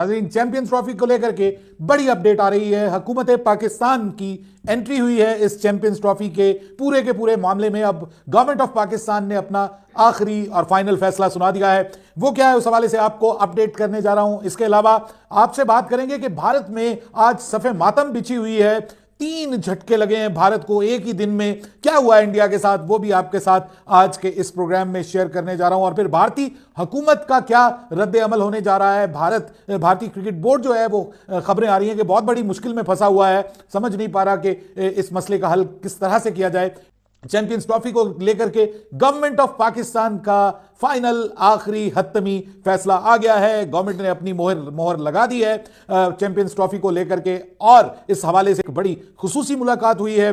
Champions trophy को लेकर के बड़ी अपडेट आ रही है। हुकूमत पाकिस्तान की एंट्री हुई है इस चैंपियंस ट्रॉफी के पूरे मामले में। अब गवर्नमेंट ऑफ पाकिस्तान ने अपना आखिरी और फाइनल फैसला सुना दिया है। वो क्या है, उस हवाले से आपको अपडेट करने जा रहा हूं। इसके अलावा आपसे बात करेंगे कि भारत में आज सफे मातम बिछी हुई है। 3 झटके लगे हैं भारत को एक ही दिन में। क्या हुआ इंडिया के साथ, वो भी आपके साथ आज के इस प्रोग्राम में शेयर करने जा रहा हूं। और फिर भारतीय हुकूमत का क्या रद्द अमल होने जा रहा है। भारतीय क्रिकेट बोर्ड जो है वो खबरें आ रही हैं कि बहुत बड़ी मुश्किल में फंसा हुआ है, समझ नहीं पा रहा कि इस मसले का हल किस तरह से किया जाए। चैंपियंस ट्रॉफी को लेकर के गवर्नमेंट ऑफ पाकिस्तान का फाइनल आखिरी हतमी फैसला आ गया है। गवर्नमेंट ने अपनी मोहर लगा दी है चैंपियंस ट्रॉफी को लेकर के। और इस हवाले से एक बड़ी खुसूसी मुलाकात हुई है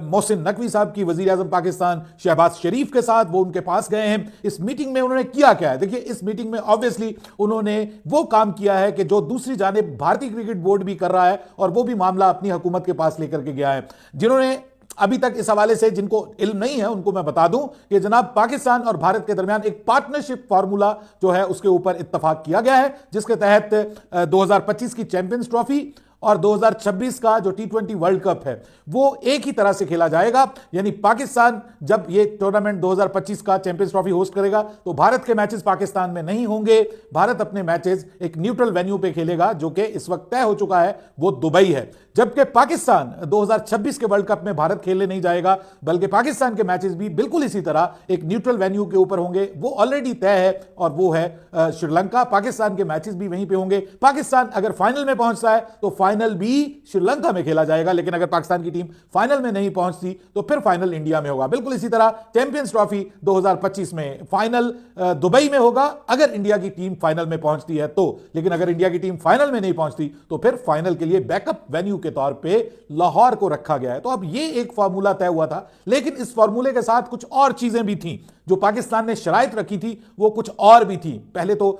मोहसिन नकवी साहब की, वजीर आजम पाकिस्तान शहबाज शरीफ के साथ। वो उनके पास गए हैं। इस मीटिंग में उन्होंने किया क्या है, देखिए इस मीटिंग में ऑब्वियसली उन्होंने वो काम किया है कि जो दूसरी जानिब भारतीय क्रिकेट बोर्ड भी कर रहा है, और वो भी मामला अपनी हुकूमत के पास लेकर के गया है। जिन्होंने अभी तक इस हवाले से जिनको इल्म नहीं है उनको मैं बता दूं कि जनाब पाकिस्तान और भारत के दरमियान एक पार्टनरशिप फार्मूला जो है उसके ऊपर इत्तफाक किया गया है, जिसके तहत 2025 की चैंपियंस ट्रॉफी और 2026 का जो T20 वर्ल्ड कप है वो एक ही तरह से खेला जाएगा। यानी पाकिस्तान जब ये टूर्नामेंट 2025 का चैंपियंस ट्रॉफी होस्ट करेगा तो भारत के मैचेस पाकिस्तान में नहीं होंगे। भारत अपने मैचेस एक न्यूट्रल वेन्यू पे खेलेगा, जो कि इस वक्त तय हो चुका है, वो दुबई है। जबकि पाकिस्तान 2026 के वर्ल्ड कप में भारत खेलने नहीं जाएगा, बल्कि पाकिस्तान के मैचेस भी बिल्कुल इसी तरह एक न्यूट्रल वेन्यू के ऊपर होंगे। वो ऑलरेडी तय है और वो है श्रीलंका। पाकिस्तान के मैचेस भी वहीं पे होंगे। पाकिस्तान अगर फाइनल में पहुंचता है तो फाइनल भी श्रीलंका में खेला जाएगा, लेकिन अगर पाकिस्तान की टीम फाइनल में नहीं पहुंचती तो फिर फाइनल इंडिया में होगा। बिल्कुल इसी तरह चैंपियंस ट्रॉफी 2025 में फाइनल दुबई में होगा अगर इंडिया की टीम फाइनल में पहुंचती है तो। लेकिन अगर इंडिया की टीम फाइनल में नहीं पहुंचती तो फिर फाइनल के लिए बैकअप वेन्यू के तौर पे लाहौर को रखा गया है। तो अब ये एक फार्मूला तय हुआ था, लेकिन इस फार्मूले के साथ कुछ और चीजें भी थीं जो पाकिस्तान ने शराइत रखी थी, वो कुछ और भी थी। पहले तो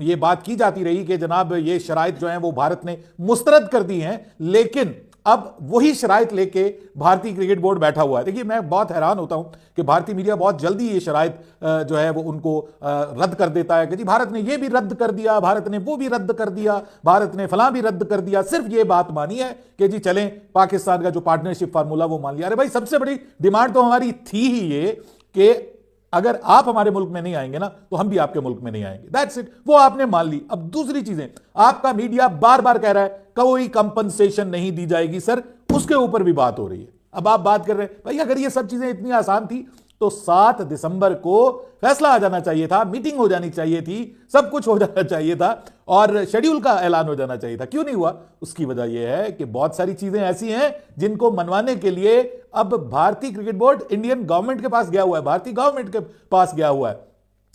ये बात की जाती रही कि जनाब ये शराइत जो हैं वो भारत ने मुस्तरद कर दी हैं, लेकिन अब वही शराइत लेके भारतीय क्रिकेट बोर्ड बैठा हुआ है। देखिए मैं बहुत हैरान होता हूं कि भारतीय मीडिया बहुत जल्दी ये शराइत जो है वो उनको रद्द कर देता है कि जी भारत ने ये भी रद्द कर दिया, भारत ने वो भी रद्द कर दिया, भारत ने फलां भी रद्द कर दिया। सिर्फ ये बात मानी है कि जी चलें पाकिस्तान का जो पार्टनरशिप फार्मूला वो मान लिया। अरे भाई सबसे बड़ी डिमांड तो हमारी थी ही ये कि अगर आप हमारे मुल्क में नहीं आएंगे ना तो हम भी आपके मुल्क में नहीं आएंगे। दैट्स इट, वो आपने मान ली। अब दूसरी चीजें, आपका मीडिया बार बार कह रहा है कोई कंपनसेशन नहीं दी जाएगी। सर उसके ऊपर भी बात हो रही है। अब आप बात कर रहे हैं भाई अगर ये सब चीजें इतनी आसान थी तो 7 दिसंबर को फैसला आ जाना चाहिए था, मीटिंग हो जानी चाहिए थी, सब कुछ हो जाना चाहिए था और शेड्यूल का ऐलान हो जाना चाहिए था। क्यों नहीं हुआ? उसकी वजह यह है कि बहुत सारी चीजें ऐसी हैं जिनको मनवाने के लिए अब भारतीय क्रिकेट बोर्ड इंडियन गवर्नमेंट के पास गया हुआ है, भारतीय गवर्नमेंट के पास गया हुआ है।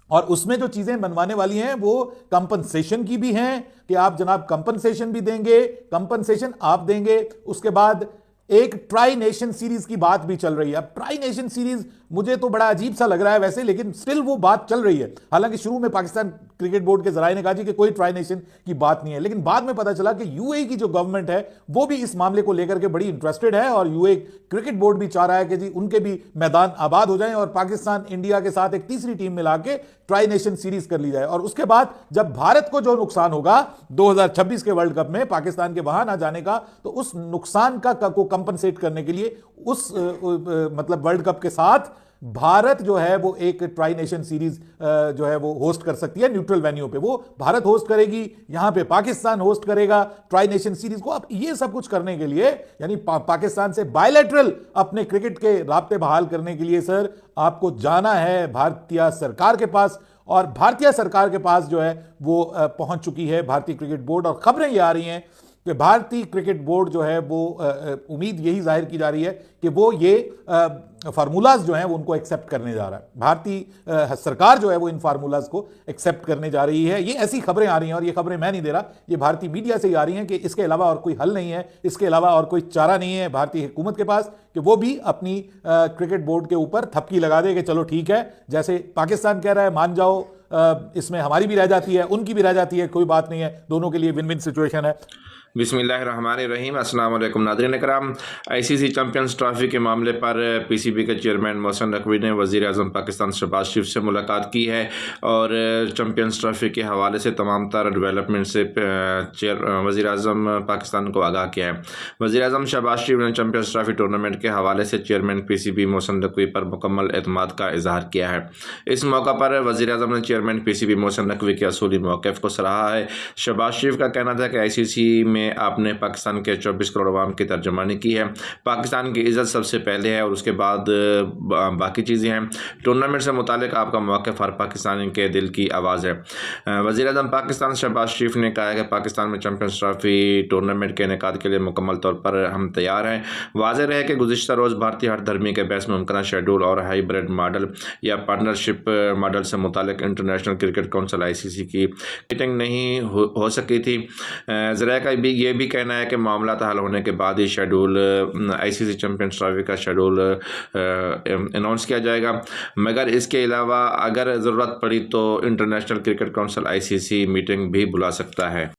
और उसमें जो चीजें मनवाने वाली हैं वो कंपनसेशन की भी हैं कि आप जनाब कंपनसेशन भी देंगे, कंपनसेशन आप देंगे। उसके बाद एक ट्राई नेशन सीरीज की बात भी चल रही है। अब ट्राई नेशन सीरीज मुझे तो बड़ा अजीब सा लग रहा है वैसे, लेकिन स्टिल वो बात चल रही है। हालांकि शुरू में पाकिस्तान क्रिकेट बोर्ड के जराये ने कहा जी कि कोई ट्राई नेशन की बात नहीं है, लेकिन बाद में पता चला कि यूएई की जो गवर्नमेंट है वो भी इस मामले को लेकर के बड़ी इंटरेस्टेड है और यूएई क्रिकेट बोर्ड भी चाह रहा है कि जी उनके भी मैदान आबाद हो जाएं और पाकिस्तान इंडिया के साथ एक तीसरी टीम मिला के ट्राई नेशन सीरीज कर ली जाए। और उसके बाद जब भारत को जो नुकसान होगा 2026 के वर्ल्ड कप में पाकिस्तान के वहां ना जाने का, तो उस नुकसान का को कंपनसेट करने के लिए उस मतलब वर्ल्ड कप के साथ भारत जो है वो एक ट्राई नेशन सीरीज जो है वो होस्ट कर सकती है न्यूट्रल वेन्यू पे। वो भारत होस्ट करेगी, यहां पे पाकिस्तान होस्ट करेगा ट्राई नेशन सीरीज को। अब ये सब कुछ करने के लिए यानी पाकिस्तान से बायलैटरल अपने क्रिकेट के राब्ते बहाल करने के लिए सर आपको जाना है भारतीय सरकार के पास, और भारतीय सरकार के पास जो है वो पहुंच चुकी है भारतीय क्रिकेट बोर्ड। और खबरें ये आ रही हैं कि भारतीय क्रिकेट बोर्ड जो है वो उम्मीद यही जाहिर की जा रही है कि वो ये फार्मूलाज जो हैं वो उनको एक्सेप्ट करने जा रहा है। भारतीय सरकार जो है वो इन फार्मूलाज को एक्सेप्ट करने जा रही है। ये ऐसी खबरें आ रही हैं और ये खबरें मैं नहीं दे रहा, ये भारतीय मीडिया से ही आ रही हैं कि इसके अलावा और कोई हल नहीं है, इसके अलावा और कोई चारा नहीं है भारतीय हुकूमत के पास कि वो भी अपनी क्रिकेट बोर्ड के ऊपर थपकी लगा दे कि चलो ठीक है, जैसे पाकिस्तान कह रहा है मान जाओ, इसमें हमारी भी रह जाती है उनकी भी रह जाती है, कोई बात नहीं है, दोनों के लिए विन विन सिचुएशन है। बिस्मिल्लाहिर्रहमानिर्रहीम। अस्सलाम वालेकुम नाज़रीन इकराम। आईसीसी चैंपियंस ट्रॉफ़ी के मामले पर पीसीबी के चेयरमैन मोहसिन नकवी ने वज़ीर आज़म पाकिस्तान शहबाज शरीफ से मुलाकात की है और चैंपियंस ट्रॉफ़ी के हवाले से तमाम तर डेवलपमेंट से वज़ीर आज़म पाकिस्तान को आगाह किया है। वज़ीर आज़म शहबाज शरीफ ने चैंपियंस ट्रॉफ़ी टूर्नामेंट के हवाले से चेयरमैन पीसीबी मोहसिन नकवी पर मुकम्मल एतमाद का इजहार किया है। इस मौका पर वज़ीर आज़म ने चेयरमैन पीसीबी मोहसिन नकवी के असूली मौक़िफ़ को सराहा है। शहबाज शरीफ का कहना था कि आईसीसी में आपने पाकिस्तान के 24 करोड़ अवाम की तर्जुमानी की है। पाकिस्तान की इज़्ज़त सबसे पहले है और उसके बाद बाकी चीज़ें हैं। टूर्नामेंट से मुतालिक आपका मौक़िफ़ हर पाकिस्तानी के दिल की आवाज़ है। वज़ीर आज़म पाकिस्तान शहबाज शरीफ ने कहा है कि पाकिस्तान में चैंपियंस ट्रॉफ़ी टूर्नामेंट के इनेकाद के लिए मुकम्मल तौर पर हम तैयार हैं। वाज़ेह रहे कि गुज़िश्ता रोज़ भारतीय हर धर्मी के बहस मुमकिन शेड्यूल और हाइब्रिड मॉडल या पार्टनरशिप मॉडल से मुतालिक इंटरनेशनल क्रिकेट काउंसिल आईसीसी की मीटिंग नहीं हो सकी थी। ज़रा का भी ये भी कहना है कि मामला हल होने के बाद ही शेड्यूल आईसीसी चैंपियंस ट्रॉफी का शेड्यूल अनाउंस किया जाएगा। मगर इसके अलावा अगर ज़रूरत पड़ी तो international cricket council ICC meeting भी बुला सकता है।